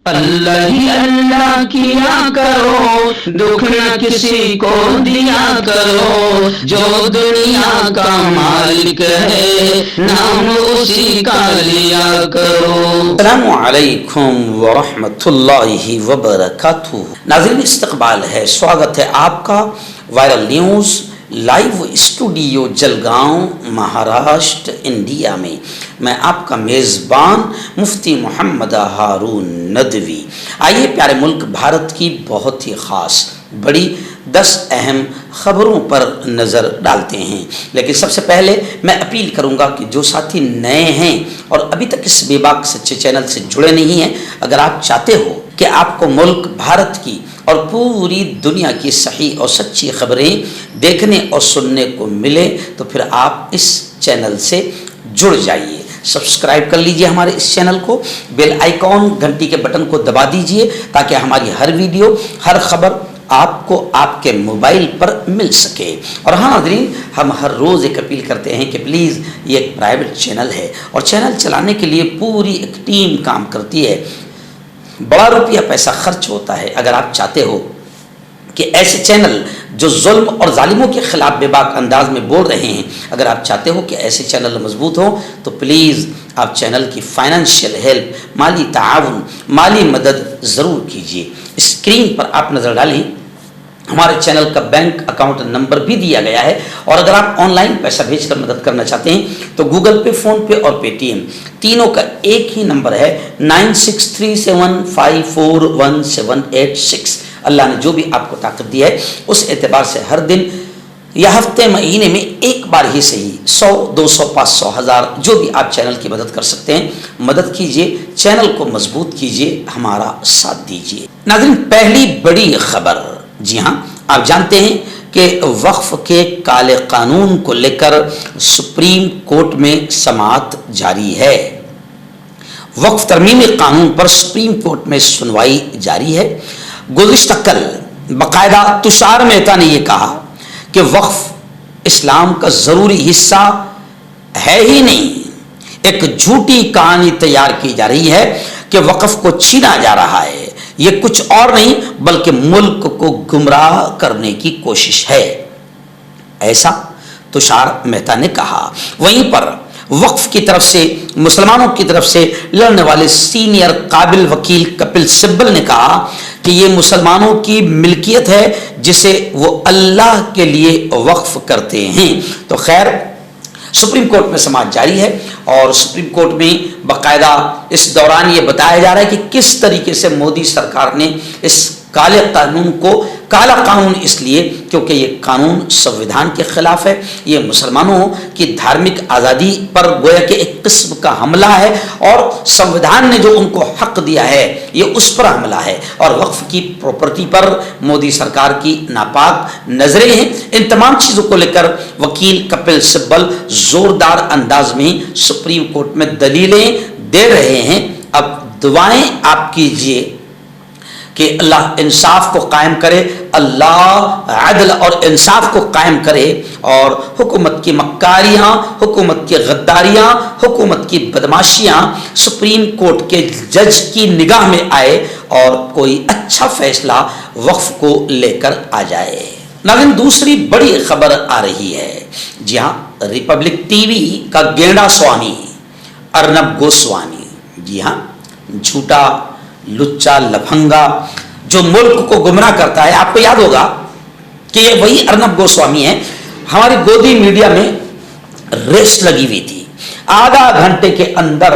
اللہ ہی اللہ کیا کرو، دکھ نہ کسی کو دیا کرو، جو دنیا کا مالک ہے نام اسی کا لیا کرو۔ السلام علیکم ورحمۃ اللہ وبرکاتہ۔ ناظرین، استقبال ہے، سواگت ہے آپ کا viral news live studio Jalgaon Maharashtra India میں۔ میں آپ کا میزبان مفتی محمد ہارون ندوی۔ آئیے پیارے ملک بھارت کی بہت ہی خاص بڑی 10 اہم خبروں پر نظر ڈالتے ہیں، لیکن سب سے پہلے میں اپیل کروں گا کہ جو ساتھی نئے ہیں اور ابھی تک اس بے باک سچے چینل سے جڑے نہیں ہیں، اگر آپ چاہتے ہو کہ آپ کو ملک بھارت کی اور پوری دنیا کی صحیح اور سچی خبریں دیکھنے اور سننے کو ملے تو پھر آپ اس چینل سے جڑ جائیے۔ سبسکرائب کر لیجئے ہمارے اس چینل کو، بیل آئیکن گھنٹی کے بٹن کو دبا دیجئے تاکہ ہماری ہر ویڈیو، ہر خبر آپ کو آپ کے موبائل پر مل سکے۔ اور ہاں ناظرین، ہم ہر روز ایک اپیل کرتے ہیں کہ پلیز یہ ایک پرائیویٹ چینل ہے اور چینل چلانے کے لیے پوری ایک ٹیم کام کرتی ہے، بڑا روپیہ پیسہ خرچ ہوتا ہے۔ اگر آپ چاہتے ہو کہ ایسے چینل جو ظلم اور ظالموں کے خلاف بے باک انداز میں بول رہے ہیں، اگر آپ چاہتے ہو کہ ایسے چینل مضبوط ہوں تو پلیز آپ چینل کی فائنینشیل ہیلپ، مالی تعاون، مالی مدد ضرور کیجیے۔ اسکرین پر آپ نظر ڈالیں، ہمارے چینل کا بینک اکاؤنٹ نمبر بھی دیا گیا ہے، اور اگر آپ آن لائن پیسہ بھیج کر مدد کرنا چاہتے ہیں تو گوگل پے، فون پے اور پے ٹی ایم تینوں کا ایک ہی نمبر ہے 9637541786۔ اللہ نے جو بھی آپ کو طاقت دی ہے اس اعتبار سے ہر دن یا ہفتے مہینے میں ایک بار ہی صحیح 100، 200، 500، 1000 جو بھی آپ چینل کی مدد کر سکتے ہیں مدد کیجئے، چینل کو مضبوط کیجئے، ہمارا ساتھ دیجئے۔ ناظرین، پہلی بڑی خبر، جی ہاں، آپ جانتے ہیں کہ وقف کے کالے قانون کو لے کر سپریم کورٹ میں سماعت جاری ہے۔ وقف ترمیمی قانون پر سپریم کورٹ میں سنوائی جاری ہے۔ گزشتہ کل باقاعدہ تشار مہتا نے یہ کہا کہ وقف اسلام کا ضروری حصہ ہے ہی نہیں، ایک جھوٹی کہانی تیار کی جا رہی ہے کہ وقف کو چھینا جا رہا ہے، یہ کچھ اور نہیں بلکہ ملک کو گمراہ کرنے کی کوشش ہے، ایسا تشار مہتا نے کہا۔ وہیں پر وقف کی طرف سے، مسلمانوں کی طرف سے لڑنے والے سینئر قابل وکیل کپل سبل نے کہا کہ یہ مسلمانوں کی ملکیت ہے جسے وہ اللہ کے لیے وقف کرتے ہیں۔ تو خیر، سپریم کورٹ میں سماعت جاری ہے اور سپریم کورٹ میں باقاعدہ اس دوران یہ بتایا جا رہا ہے کہ کس طریقے سے مودی سرکار نے اس کالے قانون کو کالا قانون اس لیے کیونکہ یہ قانون سنویدھان کے خلاف ہے، یہ مسلمانوں کی دھارمک آزادی پر گویا کہ ایک قسم کا حملہ ہے، اور سنویدھان نے جو ان کو حق دیا ہے یہ اس پر حملہ ہے، اور وقف کی پراپرٹی پر مودی سرکار کی ناپاک نظریں ہیں۔ ان تمام چیزوں کو لے کر وکیل کپل سبل زوردار انداز میں سپریم کورٹ میں دلیلیں دے رہے ہیں۔ اب دعائیں آپ کیجئے کہ اللہ انصاف کو قائم کرے، اللہ عدل اور انصاف کو قائم کرے، اور حکومت کی مکاریاں، حکومت کی غداریاں، حکومت کی بدماشیاں سپریم کورٹ کے جج کی نگاہ میں آئے اور کوئی اچھا فیصلہ وقف کو لے کر آ جائے۔ لیکن دوسری بڑی خبر آ رہی ہے، جی ہاں، ریپبلک ٹی وی کا گینڈا سوامی ارنب گوسوامی، جی ہاں، جھوٹا لچا لفنگا جو ملک کو گمراہ کرتا ہے۔ آپ کو یاد ہوگا کہ یہ وہی ارنب گوسوامی ہے، ہماری گودی میڈیا میں ریس لگی ہوئی تھی، آدھا گھنٹے کے اندر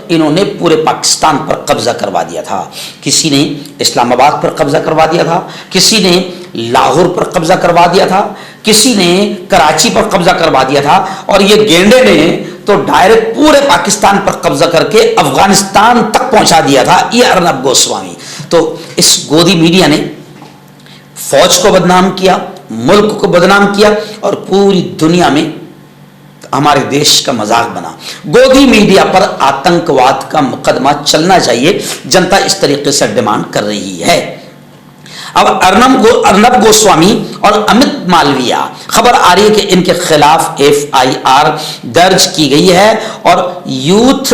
انہوں نے پورے پاکستان پر قبضہ کروا دیا تھا۔ کسی نے اسلام آباد پر قبضہ کروا دیا تھا، کسی نے لاہور پر قبضہ کروا دیا تھا، کسی نے کراچی پر قبضہ کروا دیا تھا، اور یہ گینڈے نے تو ڈائریکٹ پورے پاکستان پر قبضہ کر کے افغانستان تک پہنچا دیا تھا یہ ارنب گوسوامی۔ تو اس گودی میڈیا نے فوج کو بدنام کیا، ملک کو بدنام کیا، اور پوری دنیا میں ہمارے دیش کا مذاق بنا۔ گودی میڈیا پر آتنکواد کا مقدمہ چلنا چاہیے، جنتا اس طریقے سے ڈیمانڈ کر رہی ہے۔ اب ارنب گوسوامی اور امت مالویہ، خبر آ رہی ہے کہ ان کے خلاف FIR درج کی گئی ہے، اور یوتھ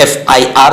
FIR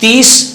30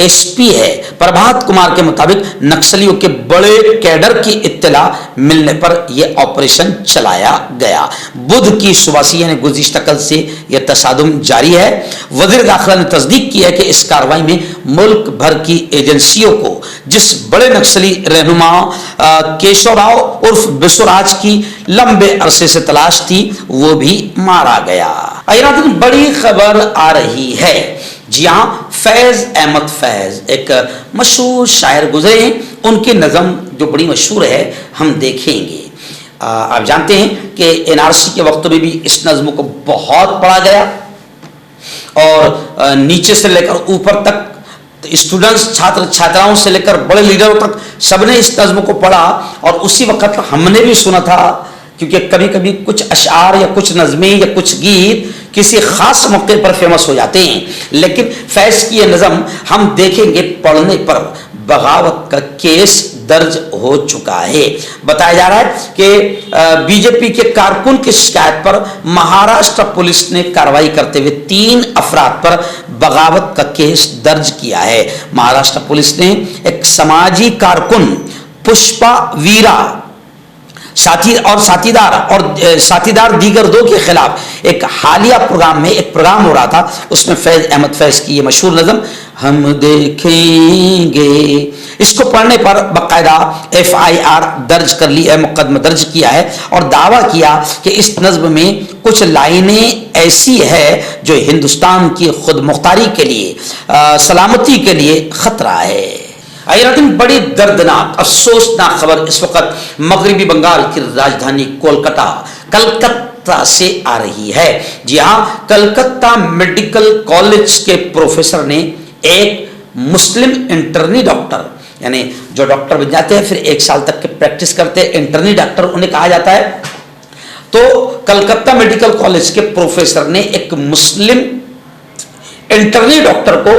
ایس پی ہے پربھات کمار کے مطابق نکسلیوں کے بڑے کیڈر کی اطلاع ملنے پر یہ آپریشن چلایا گیا۔ بدھ کی صبح سے یعنی گزشتہ کل سے یہ تصادم جاری ہے۔ وزیر داخلہ نے تصدیق کی ہے کہ اس کارروائی میں ملک بھر کی ایجنسیوں کو جس بڑے نکسلی رہنما کیشو راؤ عرف بسوراج کی لمبے عرصے سے تلاش تھی وہ بھی مارا گیا۔ بڑی خبر آ رہی ہے، جی ہاں، فیض احمد فیض ایک مشہور شاعر گزرے ہیں، ان کی نظم جو بڑی مشہور ہے ہم دیکھیں گے۔ آپ جانتے ہیں کہ NRC کے وقت میں بھی اس نظم کو بہت پڑھا گیا اور نیچے سے لے کر اوپر تک اسٹوڈنٹس چھاتر چھاتراؤں سے لے کر بڑے لیڈروں تک سب نے اس نظم کو پڑھا اور اسی وقت ہم نے بھی سنا تھا، کیونکہ کبھی کبھی کچھ اشعار یا کچھ نظمیں یا کچھ گیت کسی خاص موقع پر فیمس ہو جاتے ہیں، لیکن فیض کی یہ نظم ہم دیکھیں گے پڑھنے پر بغاوت کا کیس درج ہو چکا ہے۔ بتایا جا رہا ہے کہ بی جے پی کے کارکن کی شکایت پر مہاراشٹر پولیس نے کارروائی کرتے ہوئے 3 افراد پر بغاوت کا کیس درج کیا ہے۔ مہاراشٹر پولیس نے ایک سماجی کارکن پشپا ویرا ساتھی دار دیگر 2 کے خلاف ایک حالیہ پروگرام میں ایک پروگرام ہو رہا تھا، اس میں فیض احمد فیض کی یہ مشہور نظم ہم دیکھیں گے، اس کو پڑھنے پر باقاعدہ FIR درج کر لی ہے، مقدمہ درج کیا ہے اور دعویٰ کیا کہ اس نظم میں کچھ لائنیں ایسی ہے جو ہندوستان کی خود مختاری کے لیے سلامتی کے لیے خطرہ ہے۔ بڑی دردناک افسوسناک خبر اس وقت مغربی بنگال کی راجدھانی کلکتہ سے آ رہی ہے۔ جی ہاں، کلکتہ میڈیکل کالج کے پروفیسر نے ایک مسلم انٹرنی ڈاکٹر، یعنی جو ڈاکٹر بن جاتے ہیں پھر 1 سال تک کے پریکٹس کرتے ہیں، انٹرنی ڈاکٹر انہیں کہا جاتا ہے، تو کلکتہ میڈیکل کالج کے پروفیسر نے ایک مسلم انٹرنی ڈاکٹر کو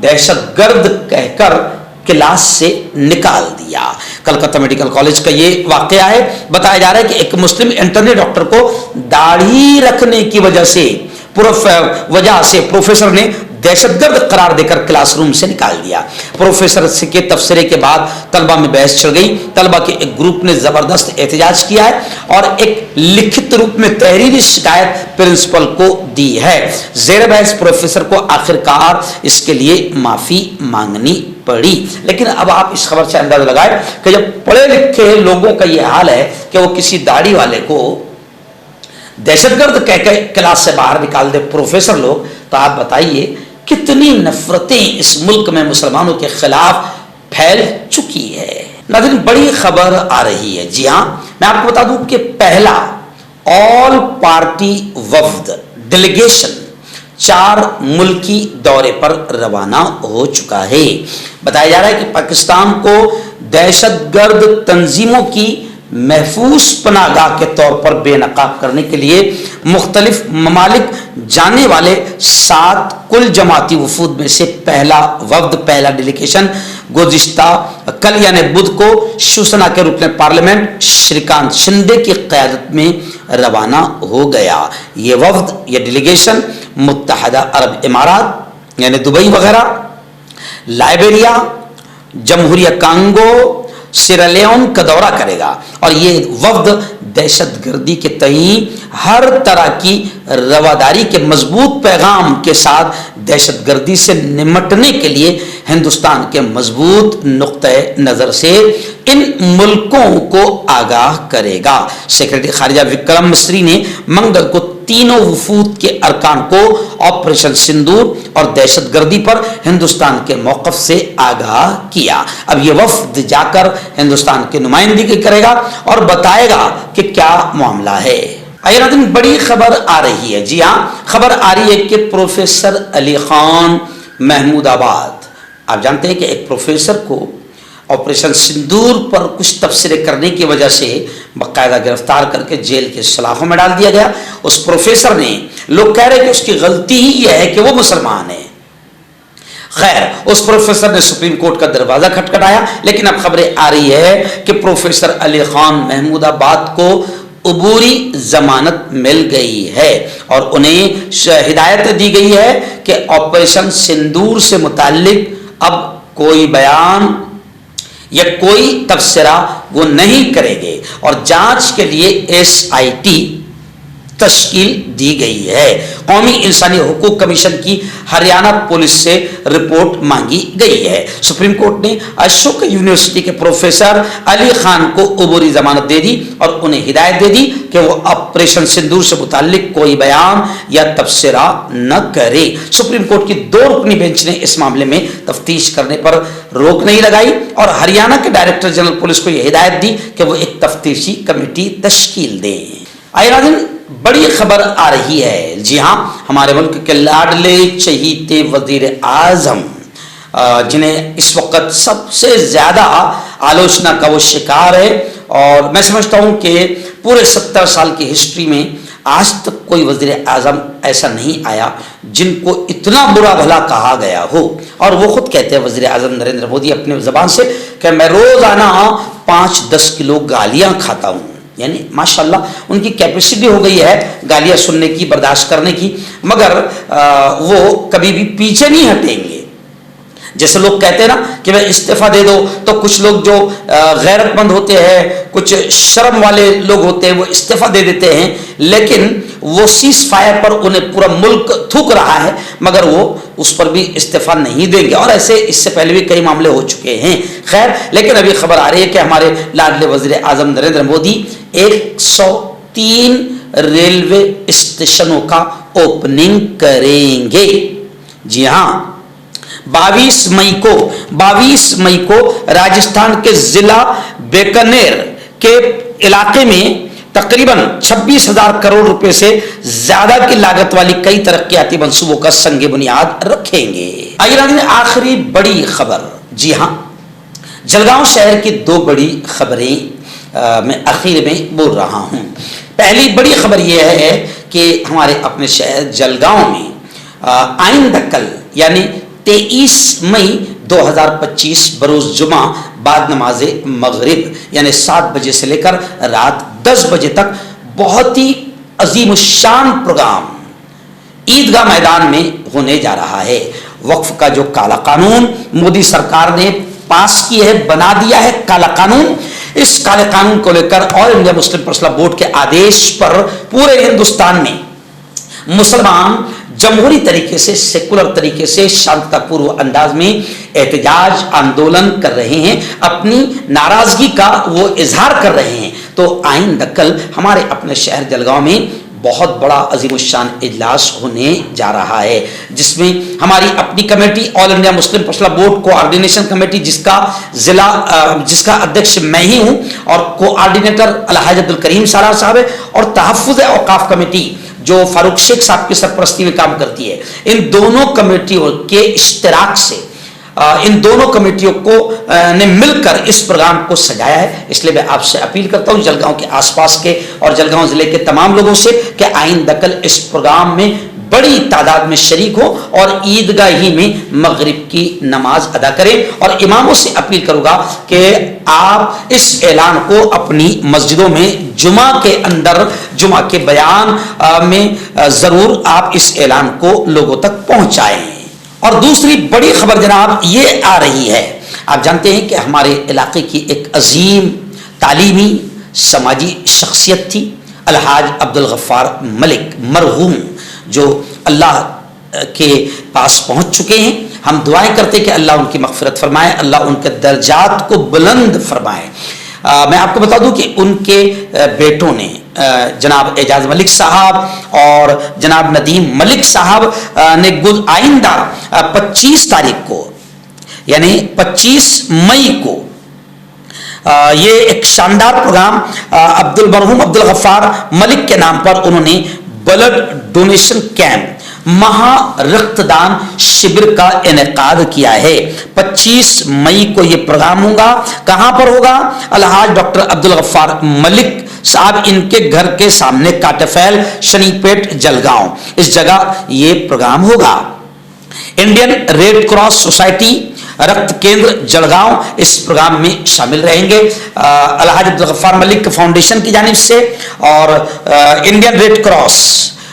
دہشت گرد کہہ کر کلاس سے نکال دیا۔ کلکتہ میڈیکل کالج کا یہ واقعہ ہے، بتایا جا رہا ہے کہ ایک مسلم انٹرنی ڈاکٹر کو داڑھی رکھنے کی وجہ سے پروفیسر نے دہشت گرد قرار دے کر کلاس روم سے نکال دیا۔ پروفیسر کے تبصرے کے بعد طلبہ میں بحث چل گئی، طلبہ کے ایک گروپ نے زبردست احتجاج کیا ہے اور ایک لکھت روپ میں تحریری شکایت پرنسپل کو دی ہے۔ زیر بحث پروفیسر کو آخرکار اس کے لیے معافی مانگنی پڑی، لیکن اب آپ اس خبر سے اندازہ لگائیں کہ جب پڑھے لکھے لوگوں کا یہ حال ہے کہ وہ کسی داڑھی والے کو دہشت گرد کہہ کے کلاس سے باہر نکال دے پروفیسر لوگ، تو آپ بتائیے کتنی نفرتیں اس ملک میں مسلمانوں کے خلاف پھیل چکی ہے۔ ناظرین، بڑی خبر آ رہی ہے، جی ہاں، میں آپ کو بتا دوں کہ پہلا آل پارٹی وفد ڈیلیگیشن 4 ملکی دورے پر روانہ ہو چکا ہے۔ بتایا جا رہا ہے کہ پاکستان کو دہشت گرد تنظیموں کی محفوظ پناہ گاہ کے طور پر بے نقاب کرنے کے لیے مختلف ممالک جانے والے 7 کل جماعتی وفود میں سے پہلا ڈیلیگیشن گزشتہ کل یعنی بدھ کو شیوسینا کے رکن پارلیمنٹ شریکانت شندے کی قیادت میں روانہ ہو گیا۔ یہ وفد، یہ ڈیلیگیشن متحدہ عرب امارات یعنی دبئی وغیرہ، لائبیریا، جمہوریہ کانگو، سیرالیون کا دورہ کرے گا اور یہ وفد دہشت گردی کے تئیں ہر طرح کی رواداری کے مضبوط پیغام کے ساتھ دہشت گردی سے نمٹنے کے لیے ہندوستان کے مضبوط نقطۂ نظر سے ان ملکوں کو آگاہ کرے گا۔ سیکرٹری خارجہ وکرم مسری نے منگل کو تینوں وفود کے ارکان کو آپریشن سندور اور دہشت گردی پر ہندوستان کے موقف سے آگاہ کیا۔ اب یہ وفد جا کر ہندوستان کی نمائندگی کرے گا اور بتائے گا کہ کیا معاملہ ہے۔ بڑی خبر آ رہی ہے، جی ہاں، خبر آ رہی ہے کہ پروفیسر علی خان محمود آباد، آپ جانتے ہیں کہ ایک پروفیسر کو آپریشن سندور پر کچھ تبصرے کرنے کی وجہ سے باقاعدہ گرفتار کر کے جیل کے سلاخوں میں ڈال دیا گیا۔ اس پروفیسر نے، لوگ کہہ رہے کہ اس کی غلطی ہی یہ ہے کہ وہ مسلمان ہے۔ خیر، اس پروفیسر نے سپریم کورٹ کا دروازہ کھٹکھٹایا، لیکن اب خبریں آ رہی ہے کہ پروفیسر علی خان محمود آباد کو عبوری ضمانت مل گئی ہے اور انہیں ہدایت دی گئی ہے کہ آپریشن سندور سے متعلق اب کوئی بیان یا کوئی تبصرہ وہ نہیں کریں گے اور جانچ کے لیے SIT تشکیل دی گئی ہے۔ قومی انسانی حقوق کمیشن کی ہریانہ پولیس سے رپورٹ مانگی گئی ہے۔ سپریم کورٹ نے اشوک یونیورسٹی کے پروفیسر علی خان کو عبوری ضمانت دے دی اور انہیں ہدایت دے دی کہ وہ آپریشن سندور سے متعلق کوئی بیان یا تبصرہ نہ کرے۔ سپریم کورٹ کی 2 رکنی بینچ نے اس معاملے میں تفتیش کرنے پر روک نہیں لگائی اور ہریانہ کے ڈائریکٹر جنرل پولیس کو یہ ہدایت دی کہ وہ ایک تفتیشی کمیٹی تشکیل دیں۔ آئے ناظرین، بڑی خبر آ رہی ہے۔ جی ہاں، ہمارے ملک کے لاڈلے چہیتے وزیر اعظم جنہیں اس وقت سب سے زیادہ آلوچنا کا وہ شکار ہے، اور میں سمجھتا ہوں کہ پورے 70 سال کی ہسٹری میں آج تک کوئی وزیر اعظم ایسا نہیں آیا جن کو اتنا برا بھلا کہا گیا ہو۔ اور وہ خود کہتے ہیں وزیر اعظم نریندر مودی اپنے زبان سے کہ میں روزانہ 5-10 کلو گالیاں کھاتا ہوں، یعنی ماشاءاللہ ان کی کیپیسٹی ہو گئی ہے گالیاں سننے کی، برداشت کرنے کی، مگر وہ کبھی بھی پیچھے نہیں ہٹیں گے۔ جیسے لوگ کہتے ہیں نا کہ میں استعفیٰ دے دو، تو کچھ لوگ جو غیرت مند ہوتے ہیں، کچھ شرم والے لوگ ہوتے ہیں، وہ استعفیٰ دے دیتے ہیں، لیکن وہ سیز فائر پر انہیں پورا ملک تھوک رہا ہے مگر وہ اس پر بھی استعفیٰ نہیں دیں گے، اور ایسے اس سے پہلے بھی کئی معاملے ہو چکے ہیں۔ خیر، لیکن ابھی خبر آ رہی ہے کہ ہمارے لاڈلے وزیر اعظم نریندر مودی 103 ریلوے اسٹیشنوں کا اوپننگ کریں گے۔ جی ہاں، 22 مئی کو راجستھان کے ضلع بیکانیر کے علاقے میں تقریباً 26,000 کروڑ روپے سے زیادہ کی لاگت والی کئی ترقیاتی منصوبوں کا سنگ بنیاد رکھیں گے۔ آئیے آخری بڑی خبر، جی ہاں، جلگاؤں شہر کی 2 بڑی خبریں میں اخیر میں بول رہا ہوں۔ پہلی بڑی خبر یہ ہے کہ ہمارے اپنے شہر جلگاؤں میں آئندہ کل یعنی 23 مئی 2025 بروز جمعہ بعد نماز مغرب یعنی 7 بجے سے لے کر رات 10 بجے تک بہت ہی عظیم الشان پروگرام عیدگاہ میدان میں ہونے جا رہا ہے۔ وقف کا جو کالا قانون مودی سرکار نے پاس کی ہے، بنا دیا ہے کالا قانون، اس کالے قانون کو لے کر آل انڈیا مسلم پرسنل بورڈ کے آدیش پر پورے ہندوستان میں مسلمان جمہوری طریقے سے، سیکولر طریقے سے، شانتتا پورو انداز میں احتجاج آندولن کر رہے ہیں، اپنی ناراضگی کا وہ اظہار کر رہے ہیں۔ تو آئندہ کل ہمارے اپنے شہر جلگاؤں میں بہت بڑا عظیم الشان اجلاس ہونے جا رہا ہے، جس میں ہماری اپنی committee all India Muslim personal board coordination committee جس کا ادھیکش میں ہی ہوں، اور کوآرڈینیٹر الحاج عبدالکریم سالار صاحب ہے، اور تحفظ اوقاف کمیٹی جو فاروق شیخ صاحب کی سرپرستی میں کام کرتی ہے، ان دونوں کمیٹیوں کے اشتراک سے ان دونوں کمیٹیوں کو نے مل کر اس پروگرام کو سجایا ہے۔ اس لیے میں آپ سے اپیل کرتا ہوں جلگاؤں کے آس پاس کے اور جلگاؤں ضلع کے تمام لوگوں سے کہ آئندہ کل اس پروگرام میں بڑی تعداد میں شریک ہو اور عیدگاہ ہی میں مغرب کی نماز ادا کریں، اور اماموں سے اپیل کروں گا کہ آپ اس اعلان کو اپنی مسجدوں میں جمعہ کے اندر، جمعہ کے بیان میں ضرور آپ اس اعلان کو لوگوں تک پہنچائیں۔ اور دوسری بڑی خبر جناب یہ آ رہی ہے، آپ جانتے ہیں کہ ہمارے علاقے کی ایک عظیم تعلیمی سماجی شخصیت تھی الحاج عبدالغفار ملک مرحوم، جو اللہ کے پاس پہنچ چکے ہیں۔ ہم دعائیں کرتے کہ اللہ ان کی مغفرت فرمائے، اللہ ان کے درجات کو بلند فرمائے۔ میں آپ کو بتا دوں کہ ان کے بیٹوں نے جناب اعجاز ملک صاحب اور جناب ندیم ملک صاحب نے آئندہ 25 تاریخ کو یعنی 25 مئی کو یہ ایک شاندار پروگرام مرحوم عبدالغفار ملک کے نام پر انہوں نے بلڈ ڈونیشن کیمپ مہا رکت دان شبر کا انعقاد کیا ہے۔ 25 مئی کو یہ پروگرام ہوگا۔ کہاں پر ہوگا؟ الحاج ڈاکٹر عبدالغفار ملک صاحب ان کے گھر کے سامنے کاٹفیل شنی پیٹ جلگاؤں، اس جگہ یہ پروگرام ہوگا۔ انڈین ریڈ کراس سوسائٹی رکت کیندر جلگاؤں اس پروگرام میں شامل رہیں گے۔ الحاج عبدالغفار ملک فاؤنڈیشن کی جانب سے اور انڈین ریڈ کراس